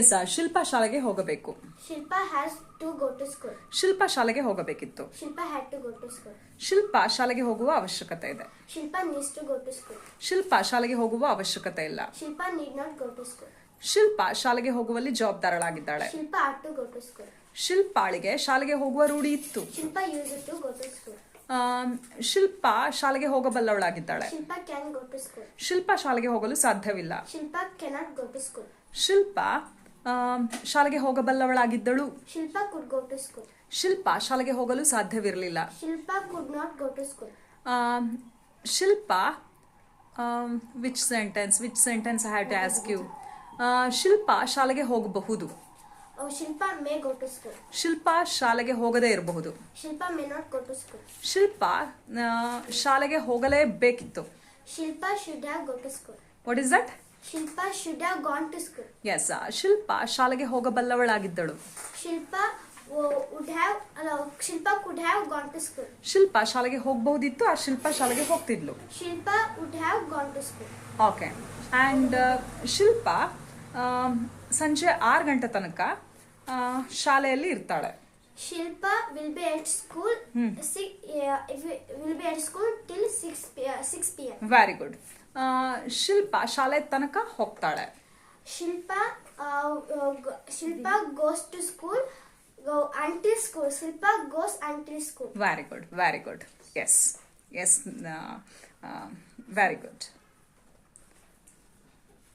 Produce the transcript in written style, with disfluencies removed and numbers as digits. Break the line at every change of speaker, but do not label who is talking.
S Shilpa ಶಾಲೆಗೆ ಹೋಗಬೇಕು.
Shilpa has to go to school.
Shilpa ಶಾಲೆಗೆ ಹೋಗಬೇಕಿತ್ತು.
Shilpa had to go to school.
Shilpa ಶಾಲೆಗೆ ಹೋಗುವ ಅವಶ್ಯಕತೆ ಇದೆ.
Shilpa needs to go to school.
Shilpa ಶಾಲೆಗೆ ಹೋಗುವ ಅವಶ್ಯಕತೆ ಇಲ್ಲ.
Shilpa need not go to school.
Shilpa ಶಾಲೆಗೆ ಹೋಗುವಲ್ಲಿ ಜವಾಬ್ದಾರಳಾಗಿದ್ದಾಳೆ.
Shilpa had to go to school.
ಶಿಲ್ಪಾಳಿಗೆ ಶಾಲೆಗೆ ಹೋಗುವ ರೂಢಿ ಇತ್ತು.
Shilpa used to go to school.
Shilpa ಶಾಲೆಗೆ ಹೋಗಬಲ್ಲವಳಾಗಿದ್ದಾಳೆ.
Shilpa can go to school.
Shilpa ಶಾಲೆಗೆ ಹೋಗಲು ಸಾಧ್ಯವಿಲ್ಲ.
Shilpa cannot go to school.
Shilpa ಶಾಲೆಗೆ ಹೋಗಬಲ್ಲವಳಾಗಿದ್ದಳು.
Shilpa could go to school.
Shilpa ಶಾಲೆಗೆ ಹೋಗಲು ಸಾಧ್ಯವಿರಲಿಲ್ಲ.
Shilpa could not go to school.
Shilpa which sentence I had to ask you? ಶಿಲ್ಪ ಶಾಲೆಗೆ ಹೋಗಬಹುದು.
Shilpa may go to school.
Shilpa ಶಾಲೆಗೆ ಹೋಗದೇ ಇರಬಹುದು.
Shilpa may not go to school.
Shilpa ಶಾಲೆಗೆ ಹೋಗಲೇಬೇಕಿತ್ತು.
Shilpa should have go to school.
What is that?
Shilpa should have gone to school.
Yes Shilpa ಶಾಲೆಗೆ ಹೋಗಬಲ್ಲವಳಾಗಿದ್ದಳು.
Shilpa could have gone to school.
Shilpa ಶಾಲೆಗೆ ಹೋಗಬಹುದಿತ್ತು. ಆ ಶಿಲ್ಪ ಶಾಲೆಗೆ ಹೋಗ್ತಿದ್ಲು.
Shilpa would have gone to school.
Okay. And Shilpa ಸಂಜೆ 6 ಗಂಟೆ ತನಕ ಶಾಲೆಯಲ್ಲಿ ಇರ್ತಾಳೆ.
Shilpa will be at school. Will be at school till 6 p.m.
Very good. Shilpa ಶಾಲೆ ತನಕ ಹೋಗ್ತಾಳೆ.
Shilpa goes to school. Until school. Shilpa goes until school.
Very good. Yes very good.